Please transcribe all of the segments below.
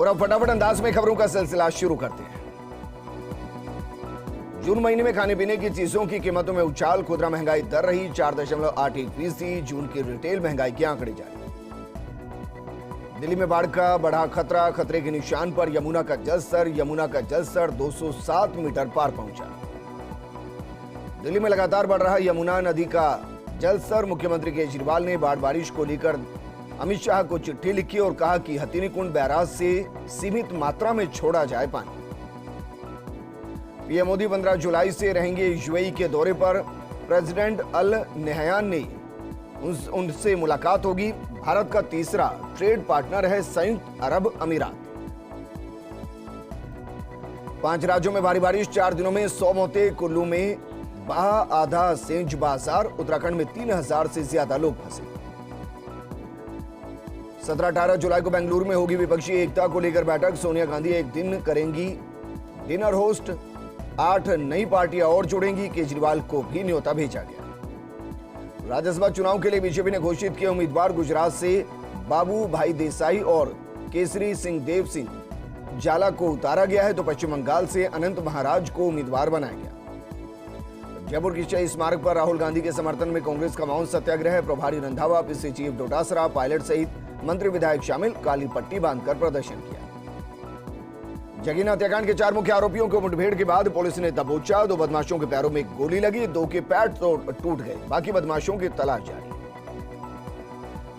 और अब फटाफट अंदाज में खबरों का सिलसिला शुरू करते हैं। जून महीने में खाने पीने की चीजों की कीमतों में उछाल, खुदरा महंगाई दर रही 4.81%। जून की रिटेल महंगाई के आंकड़े जारी। दिल्ली में बाढ़ का बढ़ा खतरा, खतरे के निशान पर यमुना का जलस्तर 207 मीटर पार पहुंचा। दिल्ली में लगातार बढ़ रहा यमुना नदी का जलस्तर। मुख्यमंत्री केजरीवाल ने बाढ़ बारिश को लेकर अमित शाह को चिट्ठी लिखी और कहा कि हथिनीकुंड बैराज से सीमित मात्रा में छोड़ा जाए पानी। पीएम मोदी 15 जुलाई से रहेंगे यूएई के दौरे पर। प्रेसिडेंट अल नहयान ने उनसे मुलाकात होगी। भारत का तीसरा ट्रेड पार्टनर है संयुक्त अरब अमीरात। 5 राज्यों में भारी बारिश, 4 दिनों में 100 मौतें। कुल्लू में बहा आधा सेंज बाजार। उत्तराखंड में 3000 से ज्यादा लोग फंसे। 17-18 जुलाई को बेंगलुरु में होगी विपक्षी एकता को लेकर बैठक। सोनिया गांधी एक दिन करेंगी डिनर होस्ट। 8 नई पार्टियां और जुड़ेंगी। केजरीवाल को भी न्योता भेजा गया। राज्यसभा चुनाव के लिए बीजेपी ने घोषित किए उम्मीदवार। गुजरात से बाबू भाई देसाई और केसरी सिंह देव सिंह जाला को उतारा गया है, तो पश्चिम बंगाल से अनंत महाराज को उम्मीदवार बनाया गया। जयपुर की शहीद स्मारक पर राहुल गांधी के समर्थन में कांग्रेस का मौन सत्याग्रह। प्रभारी Randhawa, PC chief Dotasra, pilot सहित मंत्री विधायक शामिल। काली पट्टी बांधकर प्रदर्शन किया। जगीना हत्याकांड के 4 मुख्य आरोपियों को मुठभेड़ के बाद पुलिस ने दबोचा। 2 बदमाशों के पैरों में गोली लगी, 2 के पैर टूट गए। बाकी बदमाशों की तलाश जारी।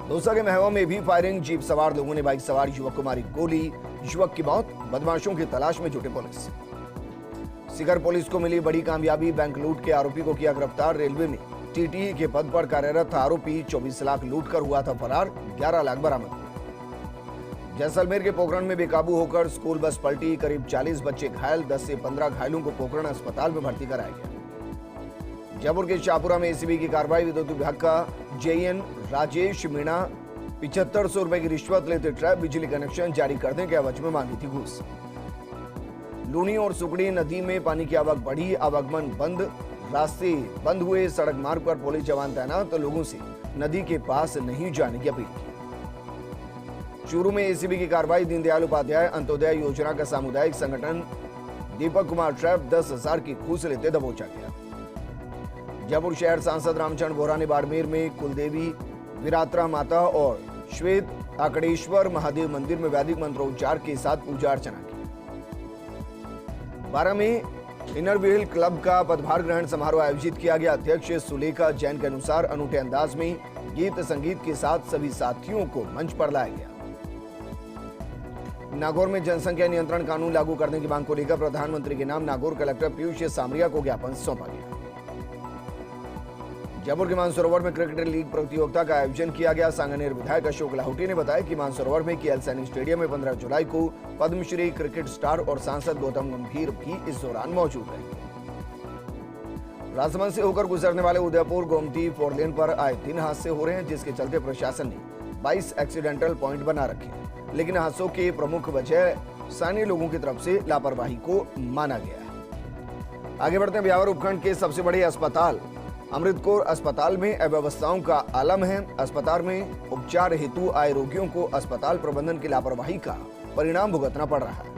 दौसा के महवा में भी फायरिंग। जीप सवार लोगों ने बाइक सवार युवक को मारी गोली, युवक की मौत। बदमाशों की तलाश में जुटे पुलिस। सीकर पुलिस को मिली बड़ी कामयाबी। बैंक लूट के आरोपी को किया गिरफ्तार। रेलवे में टीटी के पद पर कार्यरत था आरोपी। 24 लाख लूट कर हुआ था फरार। 11 लाख बरामद। जैसलमेर के पोखरण में बेकाबू होकर स्कूल बस पलटी। करीब 40 बच्चे घायल। 10 से 15 घायलों को पोखरण अस्पताल में भर्ती कराया गया। जयपुर के शाहपुरा में एसीबी की कार्रवाई। विद्युत विभाग का जेएन राजेश मीणा 7500 रुपए की रिश्वत लेते ट्रैप। बिजली कनेक्शन जारी करने के एवज में मांगी थी घूस। लूनी और सुकड़ी नदी में पानी की आवक बढ़ी। आवागमन बंद, रास्ते बंद हुए। सड़क मार्ग पर पुलिस जवान तैनात। तो लोगों से नदी के पास नहीं जाने की अपील की। चूरू में एसीबी की कार्रवाई। दीनदयाल उपाध्याय अंत्योदय योजना का सामुदायिक संगठन दीपक कुमार ट्रैप 10,000 की घूस लेते दबोचा गया। जयपुर शहर सांसद रामचंद्र बोहरा ने बाड़मेर में कुलदेवी विरात्रा माता और श्वेत आकड़ेश्वर महादेव मंदिर में वैदिक मंत्रोच्चार के साथ पूजा अर्चना की। 12 में इनर व्हील क्लब का पदभार ग्रहण समारोह आयोजित किया गया। अध्यक्ष सुलेखा जैन के अनुसार अनूठे अंदाज में गीत संगीत के साथ सभी साथियों को मंच पर लाया गया। नागौर में जनसंख्या नियंत्रण कानून लागू करने की मांग को लेकर प्रधानमंत्री के नाम नागौर कलेक्टर पीयूष सामरिया को ज्ञापन सौंपा गया। जयपुर के मानसरोवर में क्रिकेट लीग प्रतियोगिता का आयोजन किया गया। सांगानेर विधायक अशोक लाहौटी ने बताया कि मानसरोवर में केएल सैनी स्टेडियम में 15 जुलाई को पद्मश्री क्रिकेट स्टार और सांसद गौतम गंभीर भी इस दौरान मौजूद रहेंगे। राजसमंद से होकर गुजरने वाले उदयपुर गोमती 4 लेन पर आए दिन हादसे हो रहे हैं, जिसके चलते प्रशासन ने 22 एक्सीडेंटल पॉइंट बना रखे हैं। लेकिन हादसों की प्रमुख वजह स्थानीय लोगों की तरफ से लापरवाही को माना गया है। आगे बढ़ते हैं। ब्यावर उपखंड के सबसे बड़े अस्पताल अमृत कौर अस्पताल में अव्यवस्थाओं का आलम है। अस्पताल में उपचार हेतु आए रोगियों को अस्पताल प्रबंधन की लापरवाही का परिणाम भुगतना पड़ रहा है।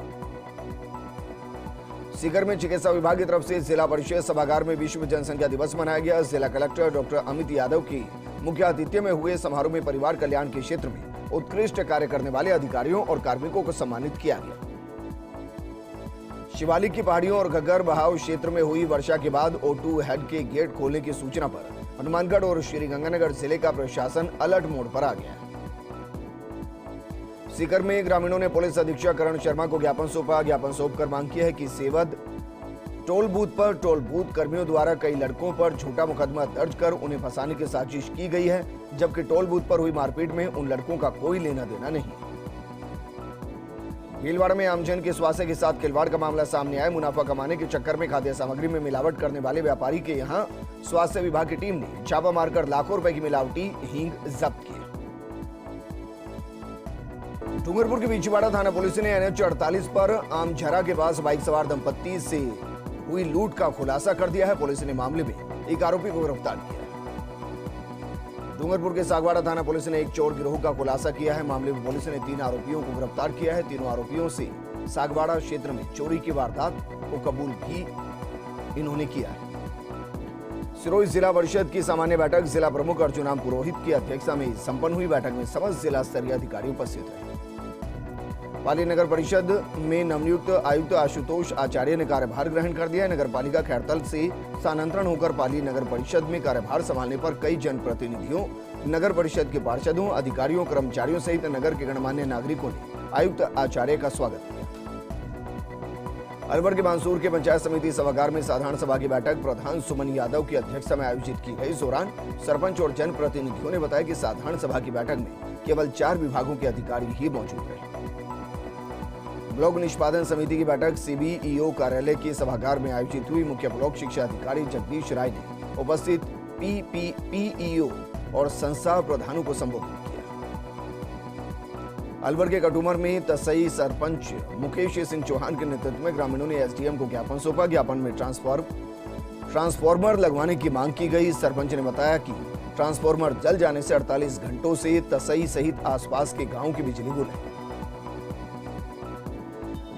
सीकर में चिकित्सा विभाग की तरफ से जिला परिषद सभागार में विश्व जनसंख्या दिवस मनाया गया। जिला कलेक्टर डॉक्टर अमित यादव की मुख्य आतिथ्य में हुए समारोह में परिवार कल्याण के क्षेत्र में उत्कृष्ट कार्य करने वाले अधिकारियों और कार्मिकों को सम्मानित किया गया। शिवालिक की पहाड़ियों और घग्गर बहाव क्षेत्र में हुई वर्षा के बाद O2 हेड के गेट खोलने की सूचना पर हनुमानगढ़ और श्रीगंगानगर जिले का प्रशासन अलर्ट मोड पर आ गया है। सीकर में ग्रामीणों ने पुलिस अधीक्षक करण शर्मा को ज्ञापन सौंपा। ज्ञापन सौंपकर मांग की है कि सेवद टोल बूथ पर टोल बूथ कर्मियों द्वारा कई लड़कों पर झूठा मुकदमा दर्ज कर उन्हें फंसाने की साजिश की गई है, जबकि टोल बूथ पर हुई मारपीट में उन लड़कों का कोई लेना देना नहीं। भीलवाड़ा में आमजन के स्वास्थ्य के साथ खिलवाड़ का मामला सामने आया। मुनाफा कमाने के चक्कर में खाद्य सामग्री में मिलावट करने वाले व्यापारी के यहां स्वास्थ्य विभाग की टीम ने छापा मारकर लाखों रुपए की मिलावटी हींग जब्त की। डूंगरपुर के बिछवाड़ा थाना पुलिस ने NH 48 पर आमझरा के पास बाइक सवार दंपत्ति से हुई लूट का खुलासा कर दिया है। पुलिस ने मामले में एक आरोपी को गिरफ्तार किया। डूंगरपुर के सागवाड़ा थाना पुलिस ने एक चोर गिरोह का खुलासा किया है। मामले में पुलिस ने 3 आरोपियों को गिरफ्तार किया है। तीनों आरोपियों से सागवाड़ा क्षेत्र में चोरी की वारदात को कबूल भी इन्होंने किया है। सिरोही जिला परिषद की सामान्य बैठक जिला प्रमुख अर्जुन पुरोहित की अध्यक्षता में संपन्न हुई। बैठक में समस्त जिला स्तरीय अधिकारी उपस्थित रहे। पाली नगर परिषद में नवनियुक्त आयुक्त आशुतोष आचार्य ने कार्यभार ग्रहण कर दिया है। नगर पालिका खैरतल से स्थानांतरण होकर पाली नगर परिषद में कार्यभार संभालने पर कई जनप्रतिनिधियों, नगर परिषद के पार्षदों, अधिकारियों, कर्मचारियों सहित नगर के गणमान्य नागरिकों ने आयुक्त आचार्य का स्वागत किया। अलवर के बांसूर के पंचायत समिति सभागार में साधारण सभा की बैठक प्रधान सुमन यादव की अध्यक्षता में आयोजित की गई। इस दौरान सरपंच और जनप्रतिनिधियों ने बताया कि साधारण सभा की बैठक में केवल 4 विभागों के अधिकारी ही मौजूद रहे। ब्लॉक निष्पादन समिति की बैठक सीबीईओ कार्यालय के सभागार में आयोजित हुई। मुख्य ब्लॉक शिक्षा अधिकारी जगदीश राय ने उपस्थित पीईओ और संस्था प्रधानों को संबोधित किया। अलवर के कटुमर में तसई सरपंच मुकेश सिंह चौहान के नेतृत्व में ग्रामीणों ने एसडीएम को ज्ञापन सौंपा। ज्ञापन में ट्रांसफार्मर लगवाने की मांग की गई। सरपंच ने बताया कि ट्रांसफार्मर जल जाने से 48 घंटों से तसई सहित आसपास के गांव की बिजली गुल है।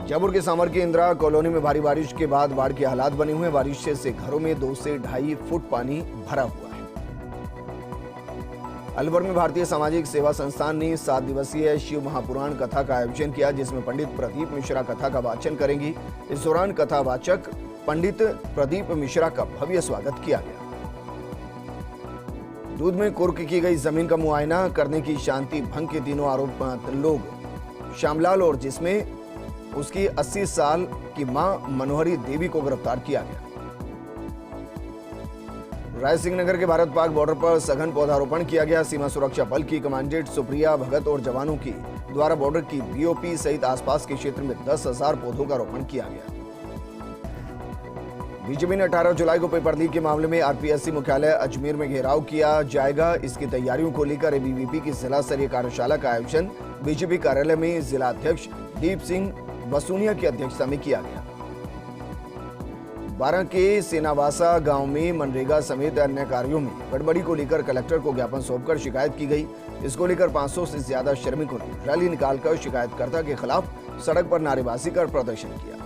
जयपुर के सामर की इंदिरा कॉलोनी में भारी बारिश के बाद बाढ़ के हालात बने हुए हैं। बारिश से घरों में 2 से 2.5 फुट पानी भरा हुआ है। अलवर में भारतीय सामाजिक सेवा संस्थान ने 7 दिवसीय शिव महापुराण कथा का आयोजन किया, जिसमें पंडित प्रदीप मिश्रा कथा का वाचन करेंगी। इस दौरान कथावाचक पंडित प्रदीप मिश्रा का भव्य स्वागत किया गया। दूध में कुर्क की गई जमीन का मुआयना करने की शांति भंग के तीनों आरोपित लोग श्यामलाल और जिसमें उसकी 80 साल की मां मनोहरी देवी को गिरफ्तार किया गया। राय सिंह नगर के भारत पाक बॉर्डर पर सघन पौधारोपण किया गया। सीमा सुरक्षा बल की कमांडेंट सुप्रिया भगत और जवानों की द्वारा बॉर्डर की बीओपी सहित आसपास के क्षेत्र में 10,000 पौधों का रोपण किया गया। बीजेपी ने 18 जुलाई को पेपर लीक के मामले में आरपीएससी मुख्यालय अजमेर में घेराव किया जाएगा। इसकी तैयारियों को लेकर एबीवीपी की जिला स्तरीय कार्यशाला का आयोजन बीजेपी कार्यालय में जिला अध्यक्ष दीप सिंह बसूनिया की अध्यक्षता में किया गया। 12 के सेनावासा गांव में मनरेगा समेत अन्य कार्यों में गड़बड़ी को लेकर कलेक्टर को ज्ञापन सौंपकर शिकायत की गई। इसको लेकर 500 से ज्यादा श्रमिकों ने रैली निकालकर शिकायतकर्ता के खिलाफ सड़क पर नारेबाजी कर प्रदर्शन किया।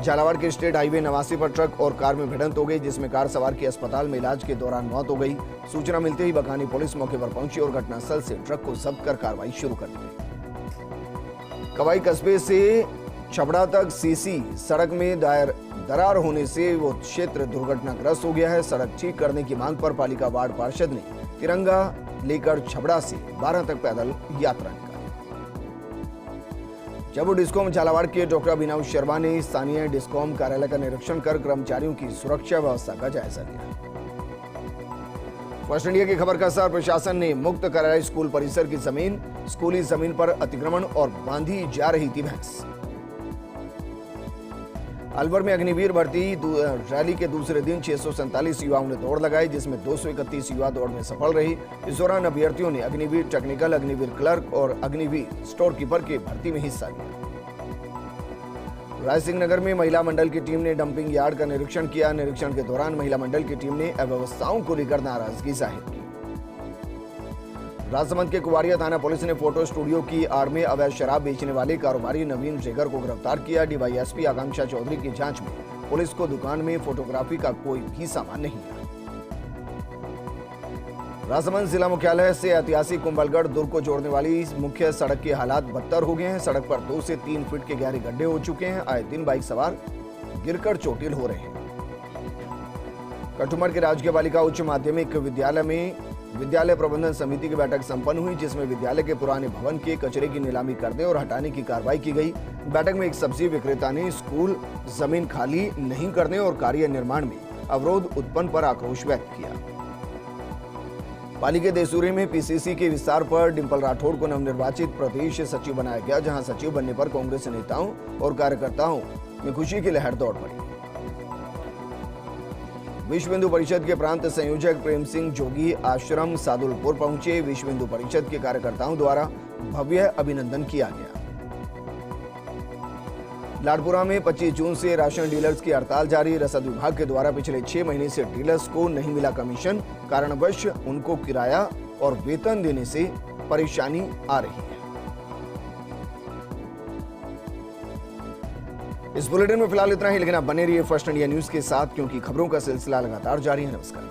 झालावाड़ के स्टेट हाईवे 89 पर ट्रक और कार में भिड़ंत हो गई, जिसमें कार सवार की अस्पताल में इलाज के दौरान मौत हो गई। सूचना मिलते ही बकानी पुलिस मौके पर पहुंची और घटनास्थल से ट्रक को जब्त कर कार्रवाई शुरू कर दी गई। कवाई कस्बे से छबड़ा तक सीसी सड़क में दरार होने से वो क्षेत्र दुर्घटनाग्रस्त हो गया है। सड़क ठीक करने की मांग पर पालिका वार्ड पार्षद ने तिरंगा लेकर छबड़ा से 12 तक पैदल यात्रा निकाली। जयपुर डिस्कॉम झालावाड़ के डॉक्टर अभिनव शर्मा ने स्थानीय डिस्कॉम कार्यालय का निरीक्षण कर कर्मचारियों की सुरक्षा व्यवस्था का जायजा लिया। फर्स्ट इंडिया की खबर का असर, प्रशासन ने मुक्त कराया स्कूल परिसर की जमीन। स्कूली जमीन पर अतिक्रमण और बांधी जा रही थी भैंस। अलवर में अग्निवीर भर्ती रैली के दूसरे दिन 647 युवाओं ने दौड़ लगाई, जिसमें 231 युवा दौड़ में सफल रहे। इस दौरान अभ्यर्थियों ने अग्निवीर टेक्निकल, अग्निवीर क्लर्क और अग्निवीर स्टोर कीपर के भर्ती में हिस्सा लिया। राय सिंह नगर में महिला मंडल की टीम ने डंपिंग यार्ड का निरीक्षण किया। निरीक्षण के दौरान महिला मंडल की टीम ने अव्यवस्थाओं को लेकर नाराजगी जाहिर की। राजसमंद के कुवारिया थाना पुलिस ने फोटो स्टूडियो की आड़ में अवैध शराब बेचने वाले कारोबारी नवीन शेखर को गिरफ्तार किया। डीवाईएसपी आकांक्षा चौधरी की जांच में पुलिस को दुकान में फोटोग्राफी का कोई भी सामान नहीं मिला। राजसमंद जिला मुख्यालय से ऐतिहासिक कुंभलगढ़ दुर्ग को जोड़ने वाली मुख्य सड़क के हालात बदतर हो गए हैं। सड़क पर 2 से 3 फीट के गहरे गड्ढे हो चुके हैं। आए दिन बाइक सवार गिरकर चोटिल हो रहे हैं। कटुमर के राजकीय बालिका उच्च माध्यमिक विद्यालय में विद्यालय प्रबंधन समिति की बैठक संपन्न हुई, जिसमें विद्यालय के पुराने भवन के कचरे की नीलामी करने और हटाने की कार्रवाई की गई। बैठक में एक सब्जी विक्रेता ने स्कूल जमीन खाली नहीं करने और कार्य निर्माण में अवरोध उत्पन्न पर आक्रोश व्यक्त किया। पाली के देसूरी में पीसीसी के विस्तार पर डिंपल राठौड़ को नवनिर्वाचित प्रदेश सचिव बनाया गया, जहां सचिव बनने पर कांग्रेस नेताओं और कार्यकर्ताओं में खुशी की लहर दौड़ पड़ी। विश्व हिंदू परिषद के प्रांत संयोजक प्रेम सिंह जोगी आश्रम सादुलपुर पहुंचे। विश्व हिंदू परिषद के कार्यकर्ताओं द्वारा भव्य अभिनंदन किया गया। लाडपुरा में 25 जून से राशन डीलर्स की हड़ताल जारी। रसद विभाग के द्वारा पिछले 6 महीने से डीलर्स को नहीं मिला कमीशन, कारणवश उनको किराया और वेतन देने से परेशानी आ रही है। इस बुलेटिन में फिलहाल इतना ही, लेकिन आप बने रहिए फर्स्ट इंडिया न्यूज के साथ, क्योंकि खबरों का सिलसिला लगातार जारी है। नमस्कार।